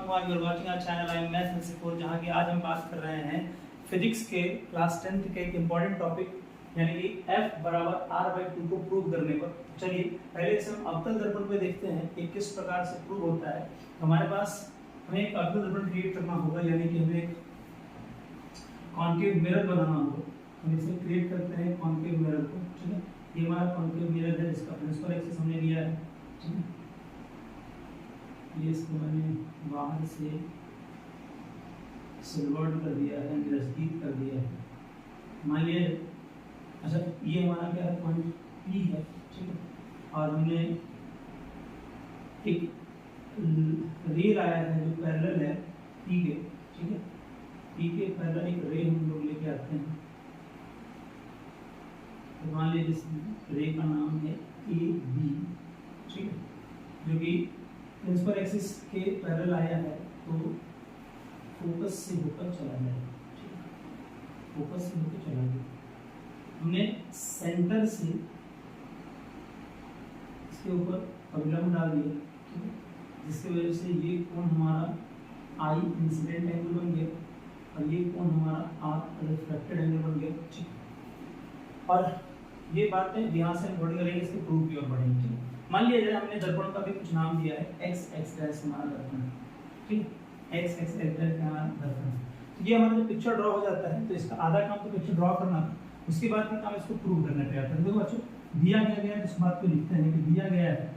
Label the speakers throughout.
Speaker 1: Kumar, you are watching our channel I am maths and secure, जहां की आज हम बात कर रहे हैं फिजिक्स के क्लास 10th के एक इंपॉर्टेंट टॉपिक यानी कि f बराबर r/2 को प्रूव करने पर। चलिए पहले इसे हम अवतल दर्पण पे देखते हैं कि किस प्रकार से प्रूव होता है। हमारे पास हमें एक अवतल दर्पण क्रिएट करना होगा, यानी कि हमें एक कॉन्केव मिरर बनाना होगा। हम इसे क्रिएट करते हैं कॉन्केव मिरर को, ठीक है। ये हमारा कॉन्केव मिरर है जिसका प्रिंसिपल एक्सिस हमने लिया है, ठीक है। ये इसको मैंने बाहर से सिल्वर्ड कर दिया है, नजदीक कर दिया है। मान लीजिए अच्छा ये हमारा क्या है, पॉइंट P है, ठीक है। और हमने एक रे लाया है जो पैरेलल है P के, ठीक है। P के पैरेलल एक रे हम लोग लेके आते हैं। तो मान लीजिए इस रे का नाम है AB, ठीक है, जो कि प्रिंसिपल एक्सिस के पैरेलल आया है, तो फोकस से होकर चला जाएगा, ठीक है। फोकस से होकर चला जाएगा। हमने सेंटर से इसके ऊपर अभिलंब डाल दिया, ठीक है, जिसकी वजह से ये कोण हमारा I इंसिडेंट एंगल बन गया और ये कोण हमारा R रिफ्लेक्टेड एंगल बन गया, ठीक। और ये बातें यहाँ से हम बढ़ करेंगे, इसके प्रूफ की ओर बढ़ेंगे, ठीक है। मान लिया हमने दर्पण का भी कुछ नाम दिया है, x हमारा दर्पण, ठीक, x हमारा दर्पण। तो ये हमारा जो पिक्चर ड्रॉ हो जाता है, तो इसका आधा काम तो पिक्चर ड्रॉ करना था, उसके बाद का काम इसको प्रूव करने पे आता है। देखो बच्चों, दिया गया है, इस बात को लिखते हैं कि दिया गया है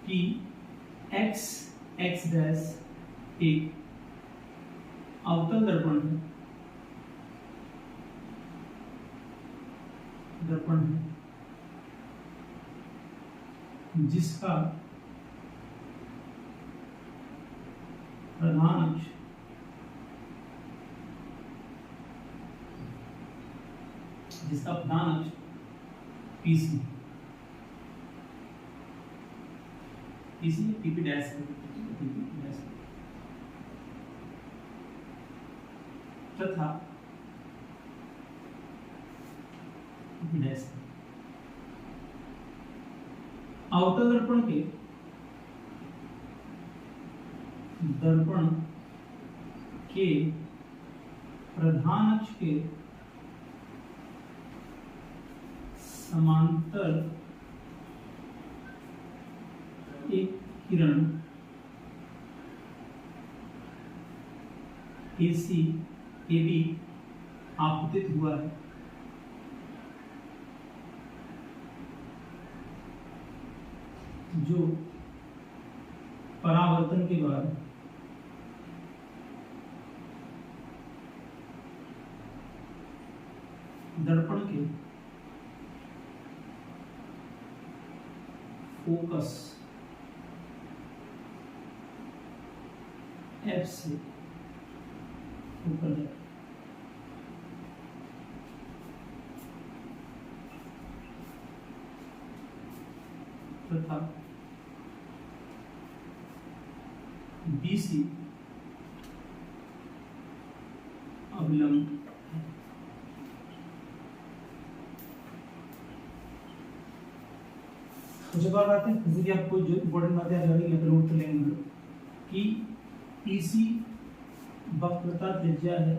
Speaker 1: कि x एक अवतल दर्पण है जिसका प्रधान अक्ष PC PP डैश तथा अवतल दर्पण के प्रधान अक्ष के समांतर एक किरण AB आपतित हुआ है, जो परावर्तन के बाद दर्पण के फोकस F से ऊपर जाए। तथा BC अविलंब कुछ और बातें फिजिक्स आपको जो इंपॉर्टेंट बातें याद रखेंगे तो नोट कर लेंगे कि PC वक्रता त्रिज्या है,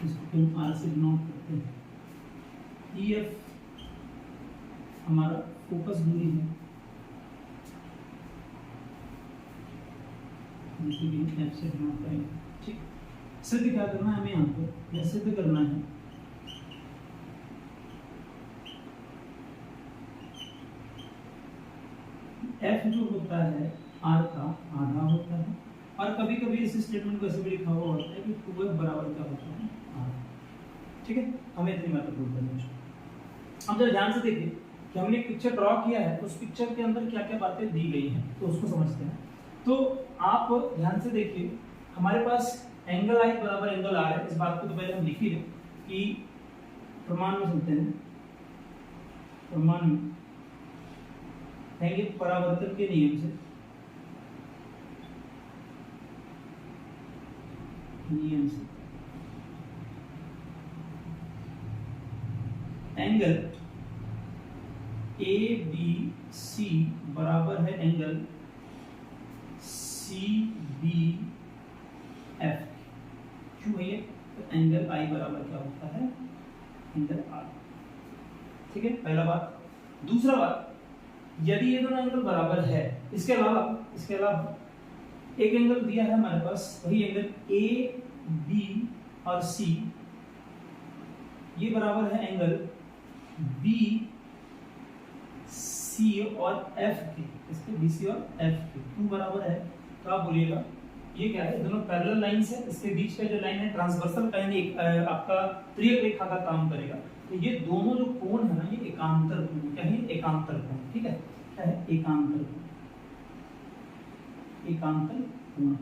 Speaker 1: इसको हम R से डिनोट करते हैं। EF हमारा फोकस दूरी है, जिसे भी F से डिनोट करेंगे, ठीक। सिद्ध क्या करना है हमें यहाँ पर, यह सिद्ध करना है F जो होता है R का आधा होता है, और कभी कभी इस स्टेटमेंट को ऐसे भी लिखा हुआ होता है कि 2F बराबर क्या होता है R, ठीक है। हमें इतनी बात प्रूव करनी है। हम जरा ध्यान से देखिए कि हमने एक पिक्चर ड्रॉ किया है, उस पिक्चर के अंदर क्या क्या बातें दी गई हैं, तो उसको समझते हैं। तो आप ध्यान से देखिए, हमारे पास एंगल I बराबर एंगल R है। इस बात को तो पहले हम लिख ही लें कि प्रमाण में सुनते हैं, प्रमाण में है कि परावर्तन के नियम से एंगल ए बी सी बराबर है एंगल सी बी एफ। क्यों है ये? तो एंगल आई बराबर क्या होता है? Angle R. ठीक है, पहला बात। दूसरा बात, यदि ये दोनों एंगल बराबर है, इसके अलावा एक एंगल दिया है हमारे पास, वही एंगल ए बी और सी, ये बराबर है एंगल बी सी और एफ के। इसके बी सी और एफ के क्यों बराबर है? तो आप बोलिएगा ये क्या है? दोनों पैरेलल लाइंस है, इसके बीच का जो लाइन है ट्रांसवर्सल का, यानी आपका त्रियक रेखा का काम करेगा। तो ये दोनों जो कोण है ना, ये एकांतर कोण। क्या है? एकांतर कोण। ठीक है, क्या है? एकांतर कोण। एकांतर कोण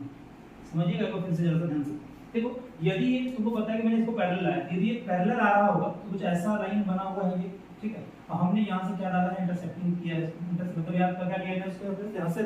Speaker 1: समझिएगा, तो फिर से जरा सा ध्यान से देखो। यदि ये तुमको पता है कि मैंने इसको पैरेलल लाया, यदि ये पैरेलल आ रहा होगा तो कुछ ऐसा लाइन बना हुआ है ये। ठीक है, और हमने यहाँ से क्या डाला है? इंटरसेक्टिंग किया है। मतलब याद क्या किया है उसके? यहाँ से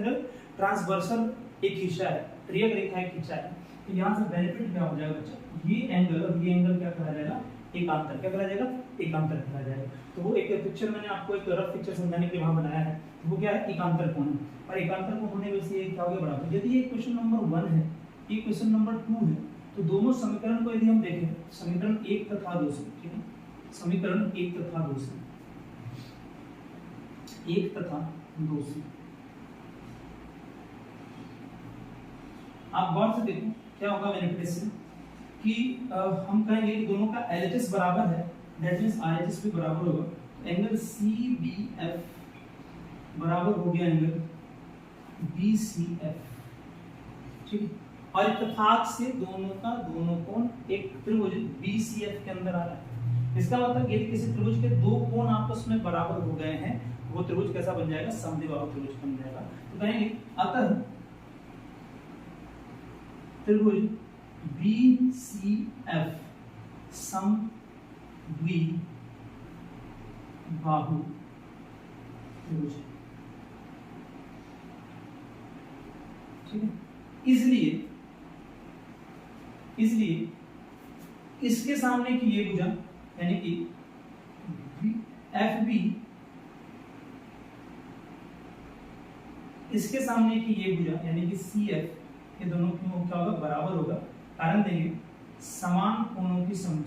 Speaker 1: ट्रांसवर्सल एक खींचा है, त्रियक रेखा एक खींचा है। तो यहाँ से बेनिफिट क्या हो जाएगा बच्चा? ये एंगल और ये एंगल क्या कहा जाएगा? एकांतर। क्या कहा जाएगा? एकांतर कहा जाएगा। तो वो एक पिक्चर मैंने आपको एक रफ पिक्चर समझाने के लिए वहां बनाया है। तो वो क्या है? एकांतर कोण। और एकांतर कोण होने वजह से ये क्या हो गया? बराबर। यदि ये क्वेश्चन नंबर 1 है, ये क्वेश्चन नंबर 2 है, तो दोनों समीकरण को यदि हम देखें, समीकरण 1 तथा 2 से, ठीक है, समीकरण 1 तथा 2 से, 1 तथा 2 से आप गौर से देखो क्या होगा बेनिफिट इससे कि हम कहेंगे कि दोनों का LHS बराबर है, दैट मींस RHS भी बराबर होगा। तो एंगल CBF बराबर हो गया एंगल BCF। ठीक है, और इत्तेफाक से दोनों कोण एक त्रिभुज BCF के अंदर आ रहा है। इसका मतलब यदि किसी त्रिभुज के दो कोण आपस में बराबर हो गए हैं, वो त्रिभुज कैसा बन जाएगा? समद्विबाहु त्रिभुज बन जाएगा। तो कहेंगे अतः त्रिभुज BCF समद्विबाहु त्रिभुज। ठीक है, इसलिए इसके सामने की ये भुजा यानी कि FB, इसके सामने की ये भुजा यानी कि CF, ये दोनों क्यों क्या होगा? बराबर होगा। कारण देंगे समान कोणों की सम्मुख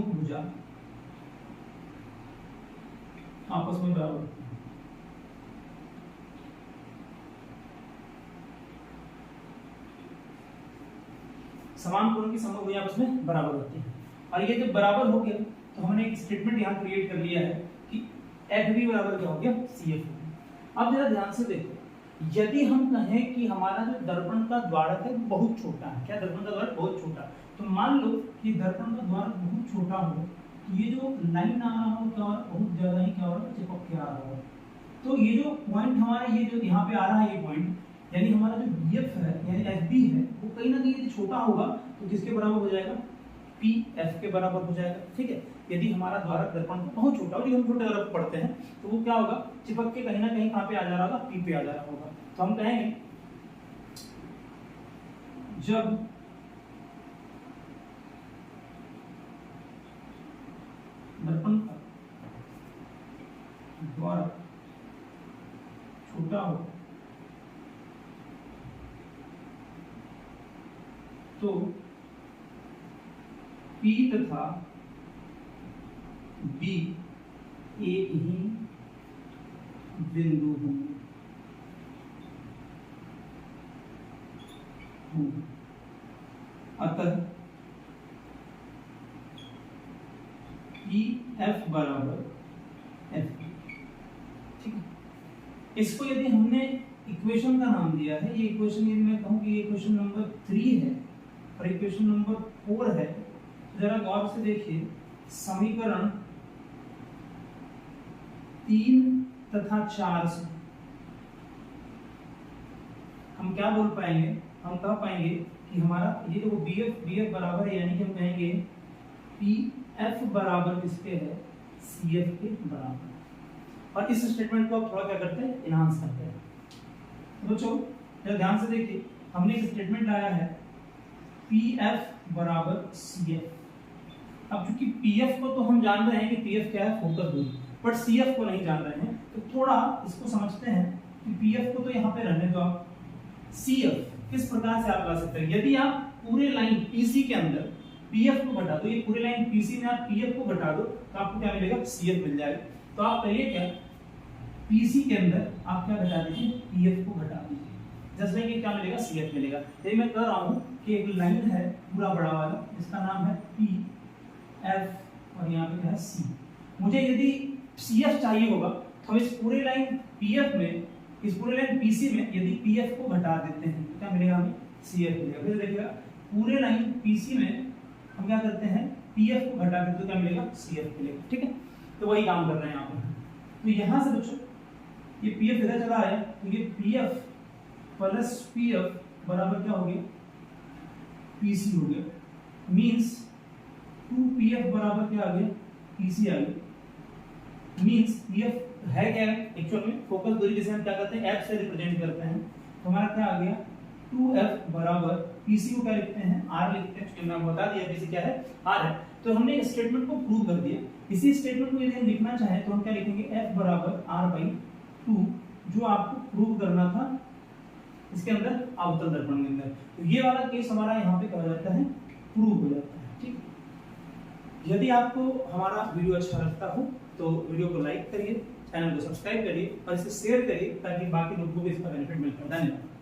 Speaker 1: भुजा आपस में बराबर होती है। समान कोणों की सम्मुख भुजा आपस में बराबर होती है। और ये जब बराबर हो गया तो हमने एक स्टेटमेंट यहाँ क्रिएट कर लिया है कि FB बराबर क्या हो गया? CF। अब जरा ध्यान से देखो, यदि हम कहें कि हमारा जो दर्पण का द्वारक है बहुत छोटा है, क्या दर्पण का द्वारक बहुत छोटा, तो मान लो कि दर्पण का द्वारक बहुत छोटा हो, तो ये जो लाइन आ रहा हो क्या बहुत ज्यादा ही क्या हो रहा है? चिपक के आ रहा हो। तो ये जो पॉइंट हमारा, ये जो यहाँ पे आ रहा है ये पॉइंट, यानी हमारा जो BF है यानी FB है, वो कहीं ना कहीं यदि छोटा होगा तो किसके बराबर हो जाएगा? PF के बराबर हो जाएगा। ठीक है, यदि हमारा द्वारक दर्पण बहुत छोटा हो, जो हम छोटे द्वारक पढ़ते हैं, तो वो क्या होगा? चिपक के कहीं ना कहीं कहाँ पे आ जा रहा होगा? P पे आ जा रहा होगा। तो हम कहेंगे जब दर्पण का द्वारक छोटा हो तो P तथा B एक ही बिंदु होंगे। अतः EF बराबर F। ठीक है, इसको यदि हमने इक्वेशन का नाम दिया है, ये इक्वेशन यदि मैं कहूं कि ये इक्वेशन नंबर 3 है और इक्वेशन नंबर 4 है, तो जरा गौर से देखिए, समीकरण 3 तथा 4 से हम क्या बोल पाएंगे? हम कह पाएंगे कि हमारा ये जो BF बराबर है, यानी कि हम कहेंगे PF बराबर किसके है? CF के बराबर। और इस स्टेटमेंट को आप थोड़ा क्या करते हैं? इनहांस करते हैं। तो बच्चों ध्यान से देखिए, हमने एक स्टेटमेंट लाया है PF बराबर CF। अब चूंकि PF को तो हम जान रहे हैं कि PF क्या है, फोकस दूरी, बट CF को नहीं जान रहे हैं, तो थोड़ा इसको समझते हैं कि PF को तो यहाँ पे रहने दो आप, CF किस प्रकार से आप ला सकते हैं। यदि आप पूरे लाइन PC के अंदर PF को घटा दो, ये पूरे लाइन PC में आप PF को घटा दो तो आपको क्या मिलेगा, CF मिल जाएगा। तो आप करिए क्या, PC के अंदर आप क्या घटा दीजिए, PF को घटा दीजिए, जैसे कि क्या मिलेगा, CF मिलेगा। यही मैं कह रहा हूँ कि एक लाइन है पूरा बड़ा वाला, इसका नाम है PF और यहाँ पे क्या है C। मुझे यदि CF चाहिए होगा तो हम इस पूरे लाइन PF में, इस पूरे लाइन PC में यदि PF को घटा देते हैं तो क्या मिलेगा, हमें CF मिलेगा। फिर देखिएगा पूरे लाइन PC में हम क्या करते हैं, PF को घटा देते तो क्या मिलेगा, CF मिलेगा। ठीक है, तो वही काम कर रहे हैं यहाँ पर। तो यहाँ से बच्चों ये PF इधर चला आया, तो ये PF प्लस PF बराबर क्या हो गया, PC हो गया। मींस 2PF बराबर क्या आ गया, PC आ गया। मींस PF है क्या, एक्चुअल में फोकस दूरी जिसे हम क्या करते हैं, F से रिप्रेजेंट करते हैं, तो हमारा क्या आ गया, 2F बराबर PC को क्या लिखते हैं, R लिखते हैं, हमने आपको बता दिया PC क्या है, R है। तो हमने इस स्टेटमेंट को प्रूव कर दिया। इसी स्टेटमेंट को यदि हम लिखना चाहें तो हम क्या लिखेंगे, F बराबर R/2, जो आपको प्रूव करना था इसके अंदर, अवतल दर्पण के अंदर। तो ये वाला केस हमारा यहाँ पे कहा जाता है, प्रूव हो जाता है। ठीक, यदि आपको हमारा वीडियो अच्छा लगता हो तो वीडियो को लाइक करिए, चैनल को सब्सक्राइब करिए और इसे शेयर करिए ताकि बाकी लोगों को भी इसका बेनिफिट मिल पाए। धन्यवाद।